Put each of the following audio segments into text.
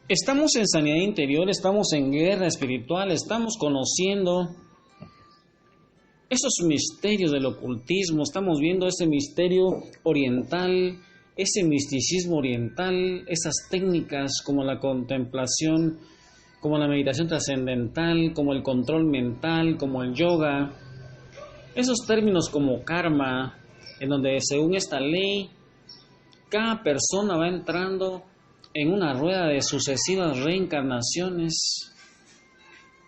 Estamos en sanidad interior, estamos en guerra espiritual, estamos conociendo esos misterios del ocultismo, estamos viendo ese misterio oriental, ese misticismo oriental, esas técnicas como la contemplación, como la meditación trascendental, como el control mental, como el yoga, esos términos como karma, en donde según esta ley, cada persona va entrando en una rueda de sucesivas reencarnaciones,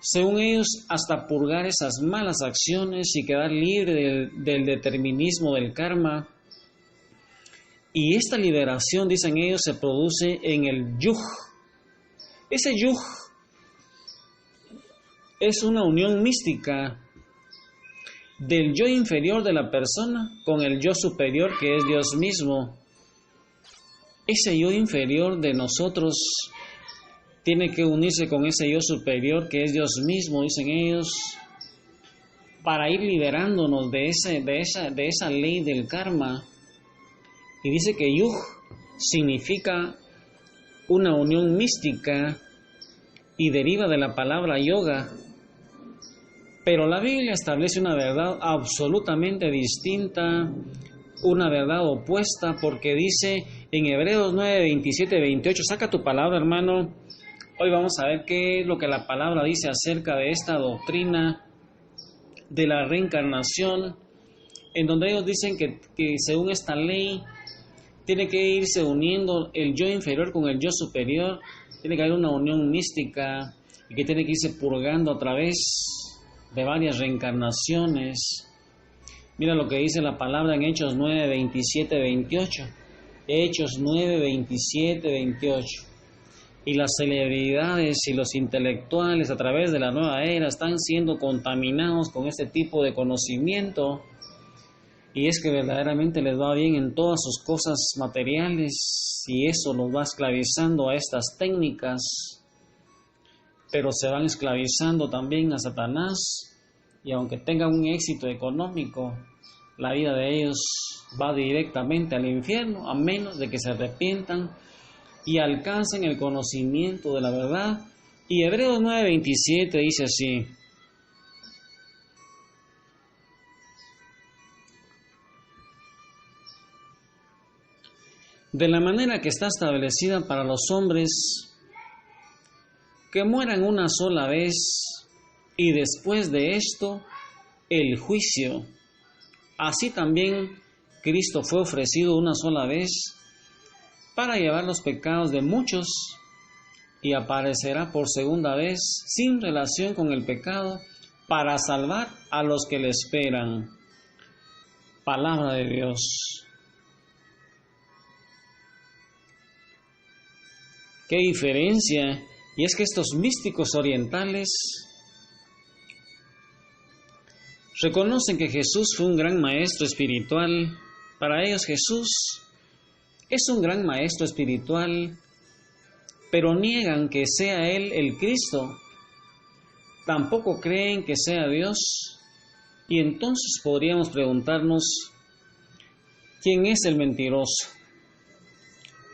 según ellos, hasta purgar esas malas acciones y quedar libre del determinismo del karma. Y esta liberación, dicen ellos, se produce en el yuj. Ese yuj es una unión mística del yo inferior de la persona con el yo superior que es Dios mismo. Ese yo inferior de nosotros tiene que unirse con ese yo superior que es Dios mismo, dicen ellos, para ir liberándonos de esa ley del karma. Y dice que yuj significa una unión mística y deriva de la palabra yoga. Pero la Biblia establece una verdad absolutamente distinta, una verdad opuesta, porque dice en Hebreos 9, 27, 28, saca tu palabra, hermano. Hoy vamos a ver qué es lo que la palabra dice acerca de esta doctrina de la reencarnación, en donde ellos dicen que según esta ley tiene que irse uniendo el yo inferior con el yo superior, tiene que haber una unión mística y que tiene que irse purgando a través de varias reencarnaciones. Mira lo que dice la palabra en Hechos 9, 27, 28. Hechos 9, 27, 28. Y las celebridades y los intelectuales a través de la nueva era están siendo contaminados con este tipo de conocimiento. Y es que verdaderamente les va bien en todas sus cosas materiales y eso los va esclavizando a estas técnicas. Pero se van esclavizando también a Satanás y aunque tengan un éxito económico, la vida de ellos va directamente al infierno, a menos de que se arrepientan y alcancen el conocimiento de la verdad. Y Hebreos 9:27 dice así: de la manera que está establecida para los hombres que mueran una sola vez y después de esto el juicio. Así también Cristo fue ofrecido una sola vez para llevar los pecados de muchos y aparecerá por segunda vez sin relación con el pecado para salvar a los que le esperan. Palabra de Dios. ¡Qué diferencia! Y es que estos místicos orientales reconocen que Jesús fue un gran maestro espiritual. Para ellos Jesús es un gran maestro espiritual, pero niegan que sea Él el Cristo. Tampoco creen que sea Dios. Y entonces podríamos preguntarnos, ¿quién es el mentiroso?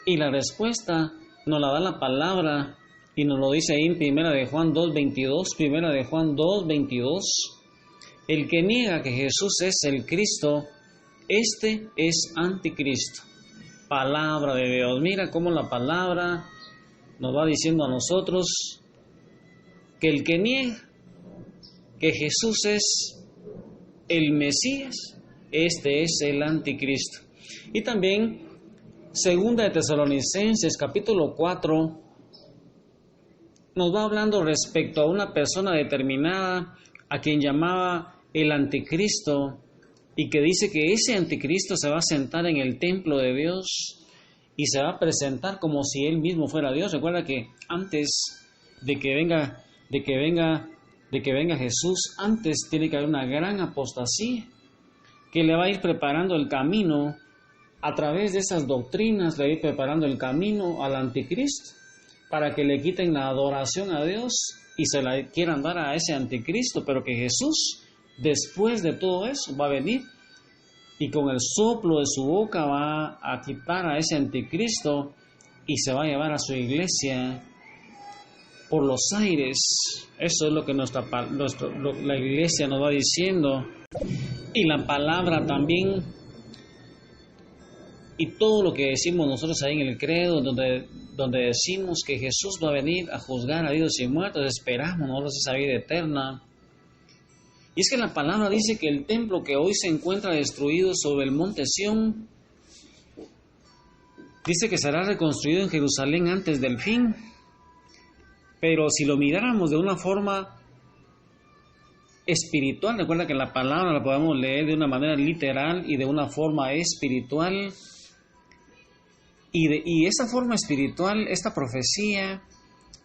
Y la respuesta nos la da la palabra y nos lo dice ahí en Primera de Juan 2:22, Primera de Juan 2:22. El que niega que Jesús es el Cristo, este es anticristo. Palabra de Dios. Mira cómo la palabra nos va diciendo a nosotros que el que niega que Jesús es el Mesías, este es el anticristo. Y también Segunda de Tesalonicenses capítulo 4 nos va hablando respecto a una persona determinada a quien llamaba el anticristo y que dice que ese anticristo se va a sentar en el templo de Dios y se va a presentar como si él mismo fuera Dios. Recuerda que antes de que venga Jesús, antes tiene que haber una gran apostasía que le va a ir preparando el camino. A través de esas doctrinas le va a ir preparando el camino al anticristo para que le quiten la adoración a Dios y se la quieran dar a ese anticristo, pero que Jesús, después de todo eso, va a venir y con el soplo de su boca va a quitar a ese anticristo y se va a llevar a su iglesia por los aires. Eso es lo que la iglesia nos va diciendo. Y la palabra también, y todo lo que decimos nosotros ahí en el credo, donde decimos que Jesús va a venir a juzgar a vivos y muertos, esperamos nosotros esa vida eterna. Y es que la palabra dice que el templo que hoy se encuentra destruido sobre el monte Sión, dice que será reconstruido en Jerusalén antes del fin. Pero si lo miráramos de una forma espiritual, recuerda que la palabra la podemos leer de una manera literal y de una forma espiritual. Y esa forma espiritual, esta profecía,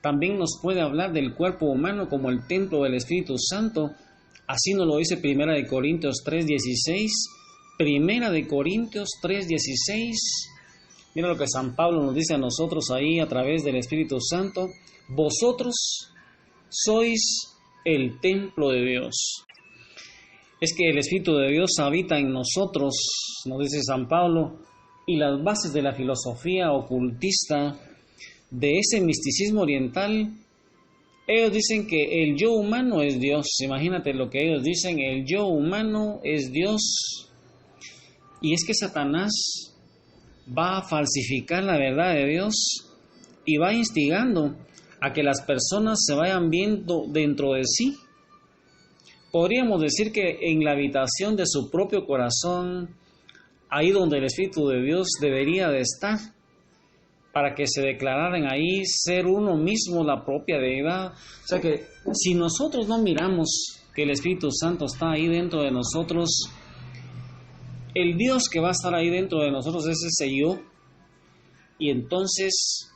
también nos puede hablar del cuerpo humano como el templo del Espíritu Santo. Así nos lo dice 1 de Corintios 3:16. 1 de Corintios 3:16. Mira lo que San Pablo nos dice a nosotros ahí a través del Espíritu Santo. Vosotros sois el templo de Dios. Es que el Espíritu de Dios habita en nosotros, nos dice San Pablo, y las bases de la filosofía ocultista, de ese misticismo oriental, ellos dicen que el yo humano es Dios. Imagínate lo que ellos dicen, el yo humano es Dios. Y es que Satanás va a falsificar la verdad de Dios y va instigando a que las personas se vayan viendo dentro de sí. Podríamos decir que en la habitación de su propio corazón, ahí donde el Espíritu de Dios debería de estar, para que se declararan ahí ser uno mismo la propia deidad. O sea que si nosotros no miramos que el Espíritu Santo está ahí dentro de nosotros, el Dios que va a estar ahí dentro de nosotros es ese yo, y entonces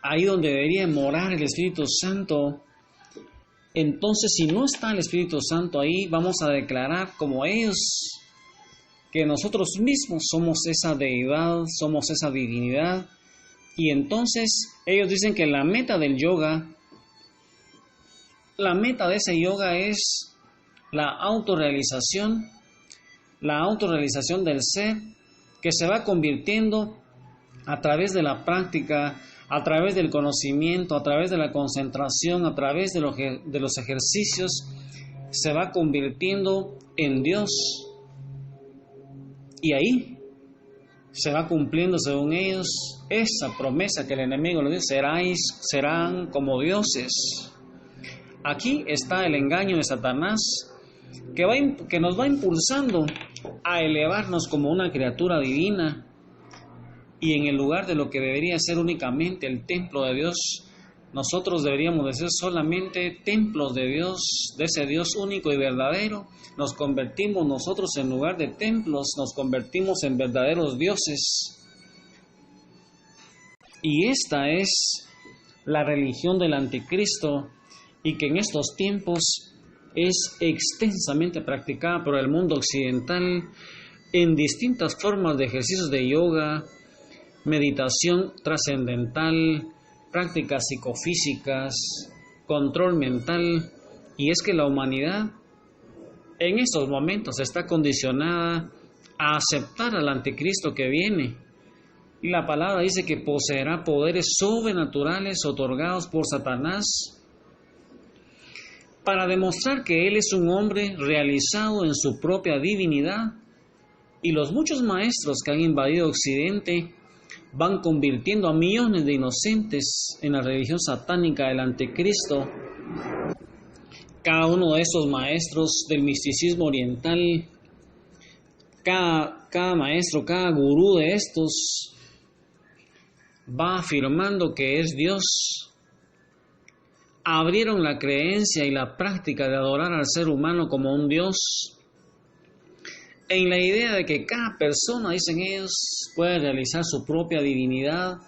ahí donde debería morar el Espíritu Santo, entonces si no está el Espíritu Santo ahí, vamos a declarar como ellos que nosotros mismos somos esa deidad, somos esa divinidad. Y entonces ellos dicen que la meta del yoga, la meta de ese yoga es la autorrealización del ser, que se va convirtiendo a través de la práctica, a través del conocimiento, a través de la concentración, a través de los ejercicios, se va convirtiendo en Dios. Y ahí se va cumpliendo, según ellos, esa promesa que el enemigo les dice: serán como dioses. Aquí está el engaño de Satanás, que nos va impulsando a elevarnos como una criatura divina, y en el lugar de lo que debería ser únicamente el templo de Dios, nosotros deberíamos de ser solamente templos de Dios, de ese Dios único y verdadero. Nos convertimos nosotros en lugar de templos, nos convertimos en verdaderos dioses. Y esta es la religión del anticristo, y que en estos tiempos es extensamente practicada por el mundo occidental en distintas formas de ejercicios de yoga, meditación trascendental, prácticas psicofísicas, control mental. Y es que la humanidad en estos momentos está condicionada a aceptar al anticristo que viene. Y la palabra dice que poseerá poderes sobrenaturales otorgados por Satanás para demostrar que él es un hombre realizado en su propia divinidad. Y los muchos maestros que han invadido Occidente van convirtiendo a millones de inocentes en la religión satánica del anticristo. Cada uno de estos maestros del misticismo oriental, cada maestro, cada gurú de estos, va afirmando que es Dios. Abrieron la creencia y la práctica de adorar al ser humano como un Dios, en la idea de que cada persona, dicen ellos, puede realizar su propia divinidad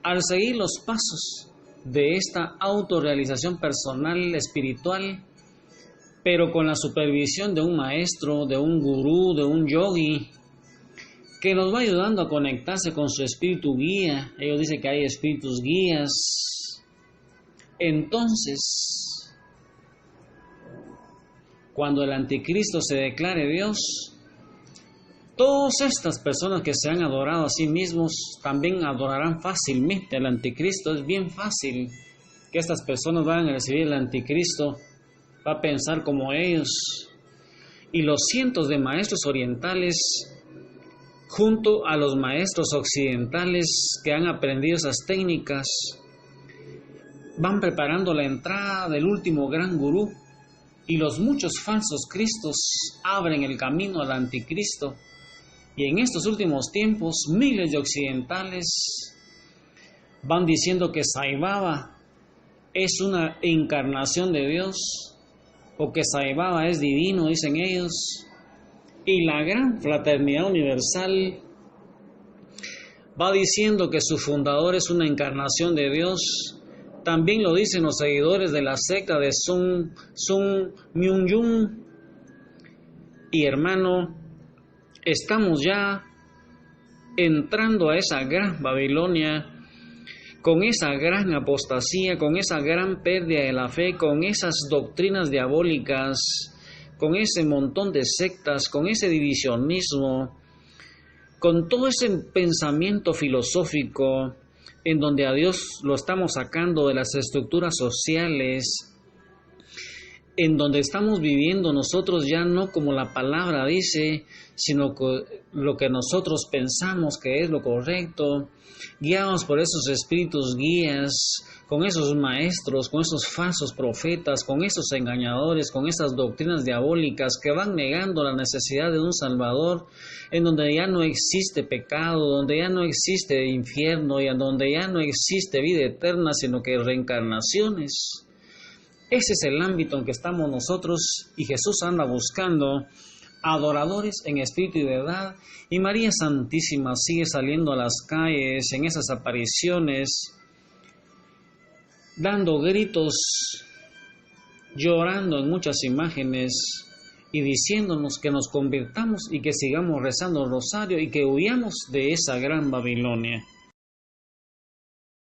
al seguir los pasos de esta autorrealización personal espiritual, pero con la supervisión de un maestro, de un gurú, de un yogi, que nos va ayudando a conectarse con su espíritu guía. Ellos dicen que hay espíritus guías. Entonces, cuando el anticristo se declare Dios, Todas estas personas que se han adorado a sí mismos también adorarán fácilmente al anticristo. Es bien fácil que estas personas van a recibir el anticristo, va a pensar como ellos. Y los cientos de maestros orientales, junto a los maestros occidentales que han aprendido esas técnicas, van preparando la entrada del último gran gurú, y los muchos falsos cristos abren el camino al anticristo. Y en estos últimos tiempos, miles de occidentales van diciendo que Sai Baba es una encarnación de Dios, o que Sai Baba es divino, dicen ellos. Y la gran fraternidad universal va diciendo que su fundador es una encarnación de Dios. También lo dicen los seguidores de la secta de Sun Myung-Yun. Y hermano, estamos ya entrando a esa gran Babilonia, con esa gran apostasía, con esa gran pérdida de la fe, con esas doctrinas diabólicas, con ese montón de sectas, con ese divisionismo, con todo ese pensamiento filosófico en donde a Dios lo estamos sacando de las estructuras sociales, en donde estamos viviendo nosotros ya no como la palabra dice, sino lo que nosotros pensamos que es lo correcto, guiados por esos espíritus guías, con esos maestros, con esos falsos profetas, con esos engañadores, con esas doctrinas diabólicas que van negando la necesidad de un Salvador, en donde ya no existe pecado, donde ya no existe infierno y en donde ya no existe vida eterna, sino que reencarnaciones. Ese es el ámbito en que estamos nosotros, y Jesús anda buscando adoradores en espíritu y verdad, y María Santísima sigue saliendo a las calles en esas apariciones, dando gritos, llorando en muchas imágenes y diciéndonos que nos convirtamos y que sigamos rezando el rosario y que huyamos de esa gran Babilonia.